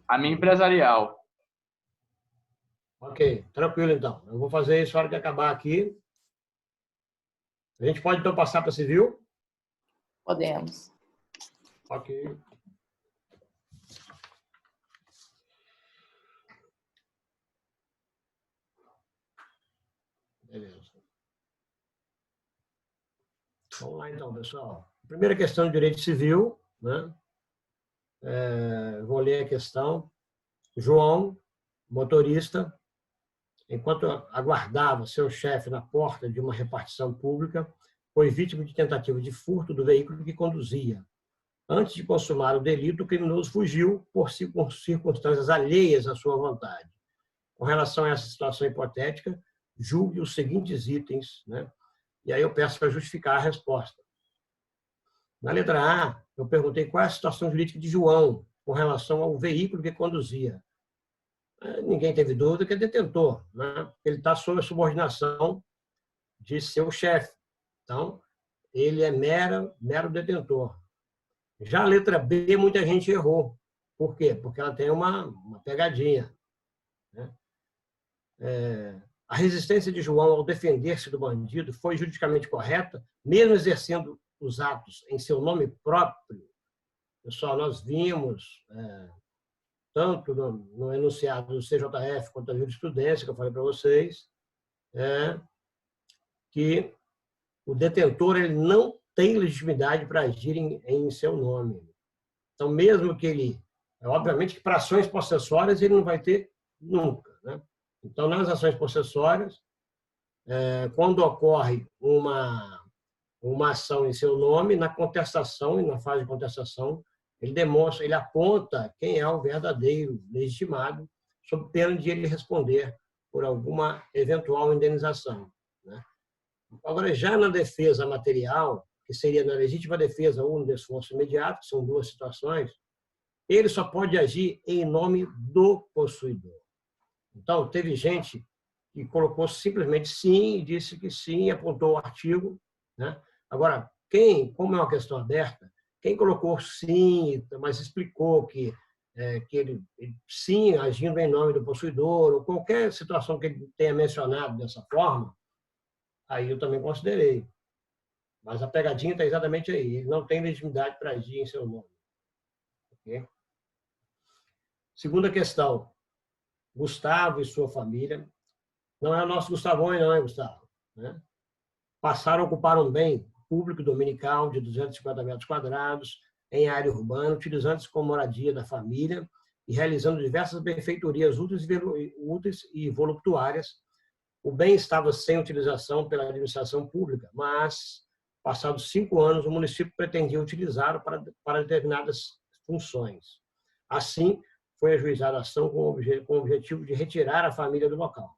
A minha empresarial. Ok, tranquilo então. Eu vou fazer isso na hora que acabar aqui. A gente pode então passar para civil? Podemos. Ok. Beleza. Vamos lá então, pessoal. Primeira questão de direito civil, né? Vou ler a questão. João, motorista, enquanto aguardava seu chefe na porta de uma repartição pública, foi vítima de tentativa de furto do veículo que conduzia. Antes de consumar o delito, o criminoso fugiu por circunstâncias alheias à sua vontade. Com relação a essa situação hipotética, julgue os seguintes itens, né? E aí eu peço para justificar a resposta. Na letra A, eu perguntei qual é a situação jurídica de João com relação ao veículo que conduzia. Ninguém teve dúvida que é detentor, né? Ele está sob a subordinação de seu chefe. Então, ele é mero detentor. Já a letra B, muita gente errou. Por quê? Porque ela tem uma pegadinha, né? A resistência de João ao defender-se do bandido foi juridicamente correta, mesmo exercendo os atos em seu nome próprio. Pessoal, nós vimos, tanto no enunciado do CJF quanto da jurisprudência, que eu falei para vocês, que o detentor ele não tem legitimidade para agir em seu nome. Então, mesmo que ele... Obviamente que para ações possessórias ele não vai ter nunca, né? Então, nas ações possessórias, quando ocorre uma ação em seu nome, na contestação e na fase de contestação, ele demonstra, ele aponta quem é o verdadeiro legitimado, sob pena de ele responder por alguma eventual indenização, né? Agora, já na defesa material, que seria na legítima defesa ou no desforço imediato, que são duas situações, ele só pode agir em nome do possuidor. Então, teve gente que colocou simplesmente sim, disse que sim, apontou o artigo, né? Agora, como é uma questão aberta, quem colocou sim, mas explicou que ele sim, agindo em nome do possuidor, ou qualquer situação que ele tenha mencionado dessa forma, aí eu também considerei. Mas a pegadinha está exatamente aí. Ele não tem legitimidade para agir em seu nome. Okay? Segunda questão. Gustavo e sua família. Não é o nosso Gustavão, não é, Gustavo? Né? Passaram a ocupar um bem público dominical de 250 metros quadrados em área urbana, utilizando-se como moradia da família e realizando diversas benfeitorias úteis e voluptuárias. O bem estava sem utilização pela administração pública, mas, passados 5 anos, o município pretendia utilizá-lo para determinadas funções. Assim, foi ajuizada a ação com o objetivo de retirar a família do local.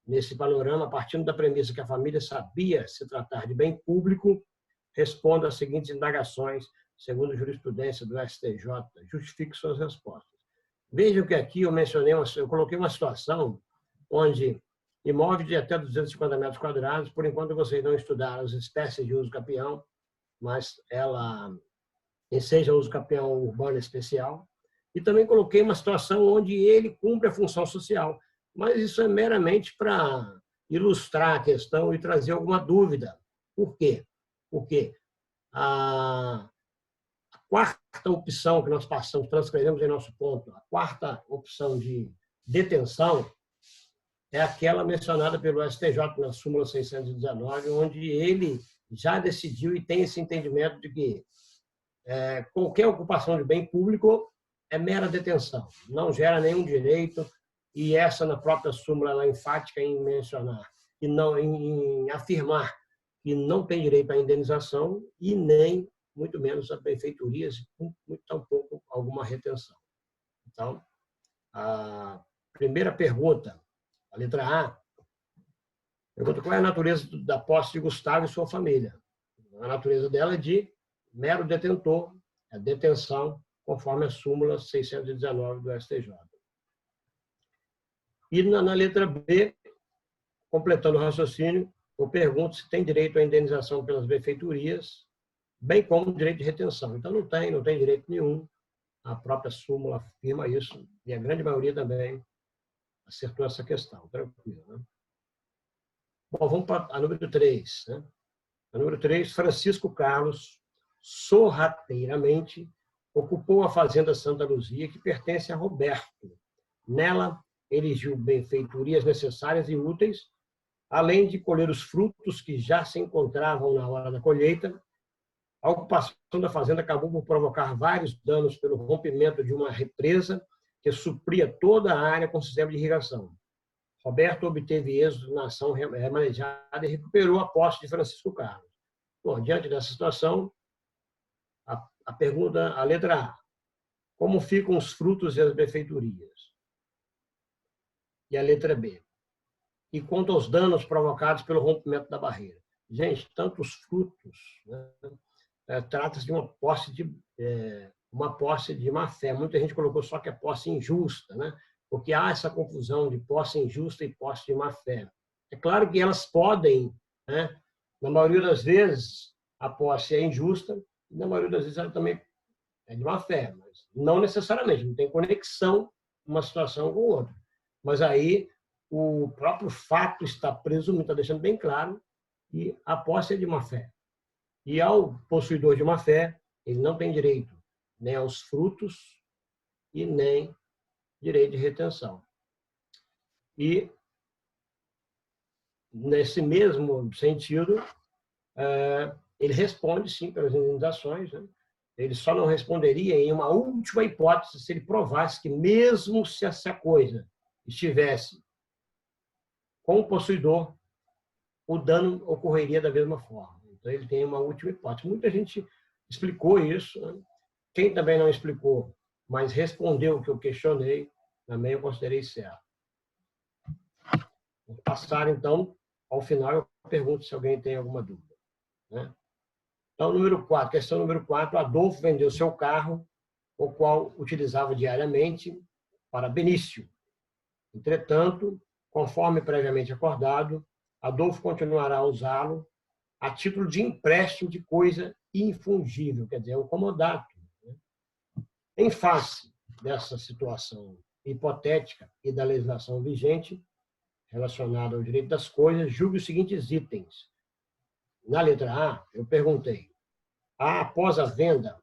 Nesse panorama, partindo da premissa que a família sabia se tratar de bem público, responda às seguintes indagações, segundo a jurisprudência do STJ. Justifique suas respostas. Vejam que aqui eu coloquei uma situação onde imóvel de até 250 metros quadrados, por enquanto vocês não estudaram as espécies de uso capião, mas ela enseja uso capião urbano especial. E também coloquei uma situação onde ele cumpre a função social, mas isso é meramente para ilustrar a questão e trazer alguma dúvida. Por quê? Porque a quarta opção que nós transcrevemos em nosso ponto, a quarta opção de detenção, é aquela mencionada pelo STJ na súmula 619, onde ele já decidiu e tem esse entendimento de que qualquer ocupação de bem público é mera detenção, não gera nenhum direito, e essa na própria súmula ela é enfática em mencionar, e não em afirmar que não tem direito à indenização e nem, muito menos, a benfeitorias, muito tampouco alguma retenção. Então, a primeira pergunta, a letra A, pergunta qual é a natureza da posse de Gustavo e sua família. A natureza dela é de mero detentor, é detenção, conforme a súmula 619 do STJ. E na letra B, completando o raciocínio, eu pergunto se tem direito à indenização pelas benfeitorias, bem como direito de retenção. Então, não tem direito nenhum, a própria súmula afirma isso, e a grande maioria também acertou essa questão, tranquilo. Né? Bom, vamos para a número 3. Né? A número 3, Francisco Carlos, sorrateiramente, ocupou a fazenda Santa Luzia, que pertence a Roberto. Nela, erigiu benfeitorias necessárias e úteis, além de colher os frutos que já se encontravam na hora da colheita. A ocupação da fazenda acabou por provocar vários danos pelo rompimento de uma represa que supria toda a área com sistema de irrigação. Roberto obteve êxito na ação remanejada e recuperou a posse de Francisco Carlos. Bom, diante dessa situação, a pergunta, a letra A. Como ficam os frutos e as benfeitorias? E a letra B. E quanto aos danos provocados pelo rompimento da barreira? Gente, tanto os frutos, né, trata-se de uma posse de má fé. Muita gente colocou só que é posse injusta, né? Porque há essa confusão de posse injusta e posse de má fé. É claro que elas podem, né? Na maioria das vezes, a posse é injusta, e na maioria das vezes ela também é de má fé, mas não necessariamente, não tem conexão uma situação com outra. Mas aí o próprio fato está presumindo, está deixando bem claro que a posse é de má fé. E ao possuidor de má fé, ele não tem direito nem aos frutos e nem direito de retenção. E, nesse mesmo sentido, ele responde, sim, pelas indenizações, né? Ele só não responderia em uma última hipótese se ele provasse que, mesmo se essa coisa estivesse com o possuidor, o dano ocorreria da mesma forma. Então, ele tem uma última hipótese. Muita gente explicou isso. Né? Quem também não explicou, mas respondeu o que eu questionei, também eu considerei certo. Vou passar, então, ao final, eu pergunto se alguém tem alguma dúvida. Né? Então, número 4, questão número 4, Adolfo vendeu seu carro, o qual utilizava diariamente, para Benício. Entretanto, conforme previamente acordado, Adolfo continuará a usá-lo a título de empréstimo de coisa infungível, quer dizer, um comodato. Né? Em face dessa situação hipotética e da legislação vigente relacionada ao direito das coisas, julgue os seguintes itens. Na letra A, eu perguntei: há, após a venda,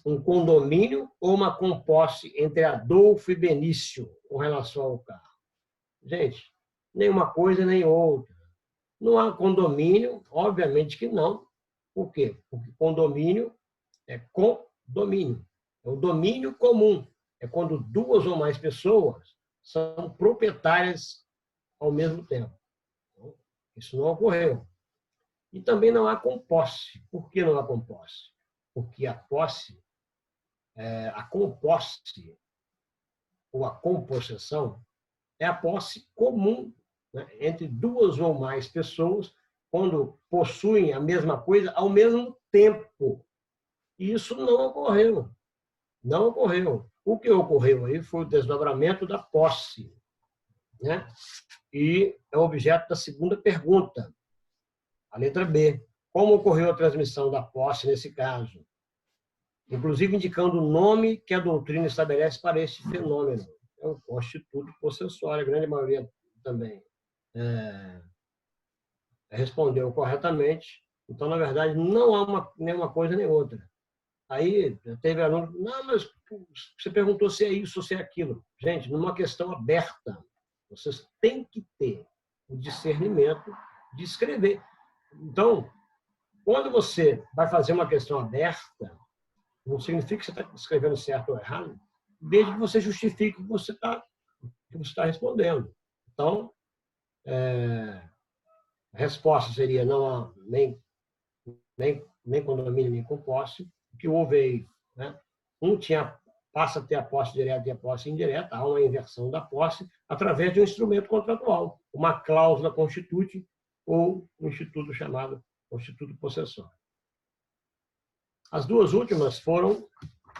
um condomínio ou uma composse entre Adolfo e Benício com relação ao carro? Gente, nem uma coisa nem outra. Não há condomínio, obviamente que não. Por quê? Porque condomínio é condomínio. É o domínio comum. É quando duas ou mais pessoas são proprietárias ao mesmo tempo. Então, isso não ocorreu. E também não há composse. Por que não há composse? Porque a posse, a composse ou a compossessão é a posse comum, né, entre duas ou mais pessoas quando possuem a mesma coisa ao mesmo tempo. E isso não ocorreu. Não ocorreu. O que ocorreu aí foi o desdobramento da posse. Né? E é o objeto da segunda pergunta, a letra B. Como ocorreu a transmissão da posse nesse caso? Inclusive indicando o nome que a doutrina estabelece para este fenômeno. É o constituto possessório, a grande maioria também respondeu corretamente. Então, na verdade, não há nem uma coisa nem outra. Aí teve aluno, não, mas você perguntou se é isso ou se é aquilo. Gente, numa questão aberta, vocês têm que ter o discernimento de escrever. Então, quando você vai fazer uma questão aberta, não significa que você está escrevendo certo ou errado, desde que você justifique o que você está respondendo. Então, a resposta seria não há nem condomínio, nem composse. O que houve aí, né? Passa a ter a posse direta e a posse indireta, há uma inversão da posse através de um instrumento contratual, uma cláusula constituinte ou um instituto chamado constituto possessório. As duas últimas foram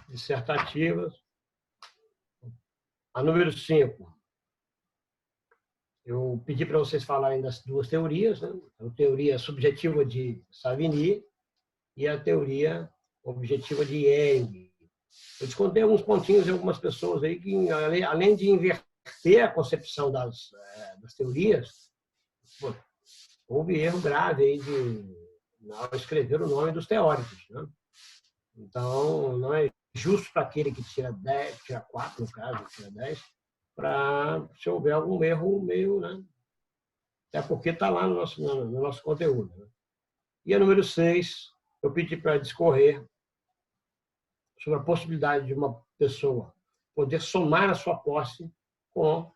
dissertativas. A número 5, eu pedi para vocês falarem das duas teorias, né? A teoria subjetiva de Savigny e a teoria objetiva de Ehring. Eu descontei alguns pontinhos em algumas pessoas aí que, além de inverter a concepção das teorias, pô, houve erro grave aí ao escrever o nome dos teóricos, né? Então, não é justo para aquele que tira 10, tira 4, no caso, tira 10, para se houver algum erro meio, né? Até porque está lá no nosso conteúdo. Né? E a número 6, eu pedi para discorrer sobre a possibilidade de uma pessoa poder somar a sua posse com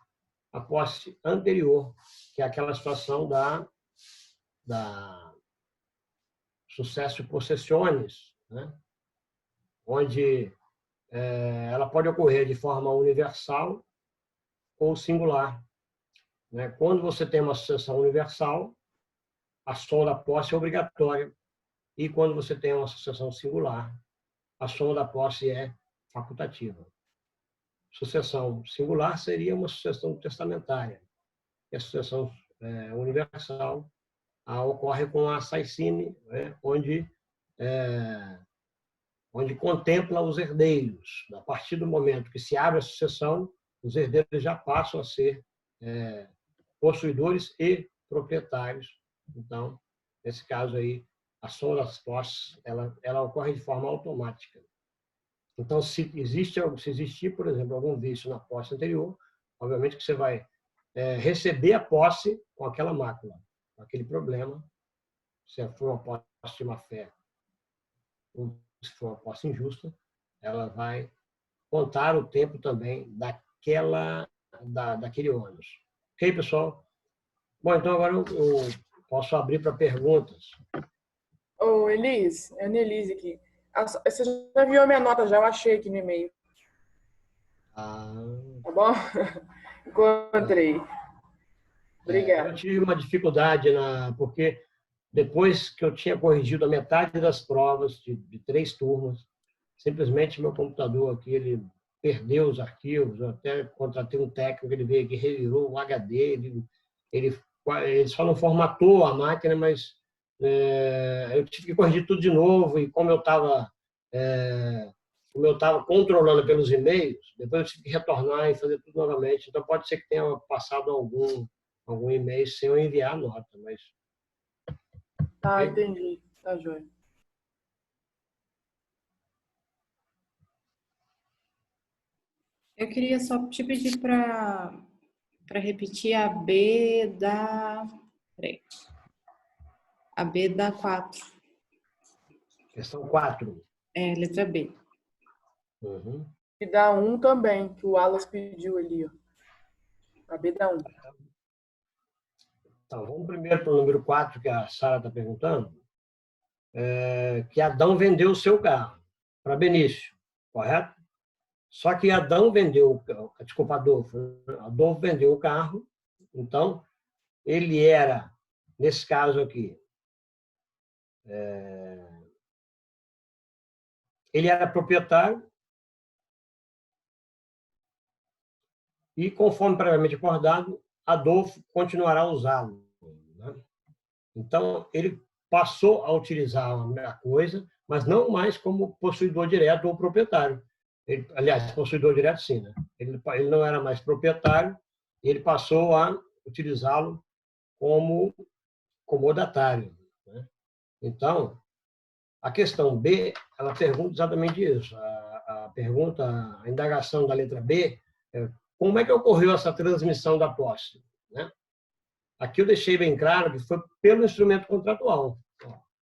a posse anterior, que é aquela situação da sucesso possessiones, né? Onde ela pode ocorrer de forma universal ou singular. Né? Quando você tem uma sucessão universal, a soma da posse é obrigatória. E quando você tem uma sucessão singular, a soma da posse é facultativa. Sucessão singular seria uma sucessão testamentária. E a sucessão universal ocorre com a saicine, né? onde contempla os herdeiros. A partir do momento que se abre a sucessão, os herdeiros já passam a ser possuidores e proprietários. Então, nesse caso aí, a soma das posses, ela ocorre de forma automática. Então, se existir, por exemplo, algum vício na posse anterior, obviamente que você vai receber a posse com aquela mácula, com aquele problema. Se for uma posse de má-fé, ou se for uma posse injusta, ela vai contar o tempo também daquele ônus. Ok, pessoal? Bom, então agora eu posso abrir para perguntas. Ô, Elis, é a Nelise aqui. Você já viu a minha nota, já eu achei aqui no e-mail. Ah, Tá bom? Encontrei. Obrigada. Eu tive uma dificuldade, porque depois que eu tinha corrigido a metade das provas de 3 turmas, simplesmente meu computador aqui, ele perdeu os arquivos, eu até contratei um técnico, ele veio aqui, revirou o HD, ele só não formatou a máquina, mas eu tive que corrigir tudo de novo, e como eu estava controlando pelos e-mails, depois eu tive que retornar e fazer tudo novamente. Então pode ser que tenha passado algum e-mail sem eu enviar a nota, mas... Tá, entendi. Tá, joia. Eu queria só te pedir para repetir a B da... Peraí. A B da 4. Questão 4. Letra B. Uhum. E dá 1 também, que o Alas pediu ali, ó. A B dá 1. Então, vamos primeiro para o número 4, que a Sara está perguntando. Que Adão vendeu o seu carro para Benício, correto? Só que Adão vendeu, desculpa, Adolfo vendeu o carro, então ele era, nesse caso aqui, ele era proprietário e, conforme previamente acordado, Adolfo continuará a usá-lo. Né? Então, ele passou a utilizar a coisa, mas não mais como possuidor direto ou proprietário. Aliás, possuidor direto sim, né? Ele não era mais proprietário, e ele passou a utilizá-lo como comodatário. Né? Então, a questão B, ela pergunta exatamente isso. A indagação da letra B é como é que ocorreu essa transmissão da posse? Né? Aqui eu deixei bem claro que foi pelo instrumento contratual.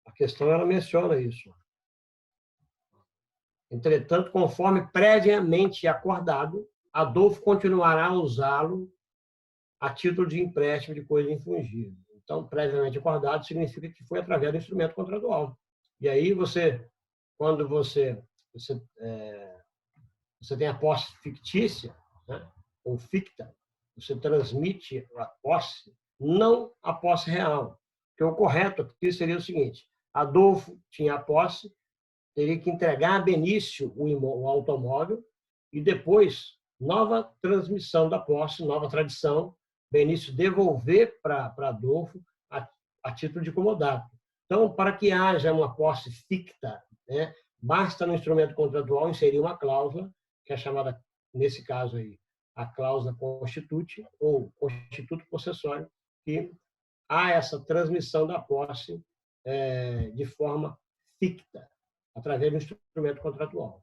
A questão ela menciona isso. Entretanto, conforme previamente acordado, Adolfo continuará a usá-lo a título de empréstimo de coisa infungível. Então, previamente acordado significa que foi através do instrumento contratual. E aí quando você tem a posse fictícia, né, ou ficta, você transmite a posse, não a posse real. Porque o correto aqui seria o seguinte: Adolfo tinha a posse, teria que entregar a Benício o automóvel e depois, nova transmissão da posse, nova tradição, Benício devolver para Adolfo a título de comodato. Então, para que haja uma posse ficta, né, basta no instrumento contratual inserir uma cláusula, que é chamada, nesse caso aí, a cláusula constituinte ou constituto possessório, que há essa transmissão da posse de forma ficta, através do instrumento contratual.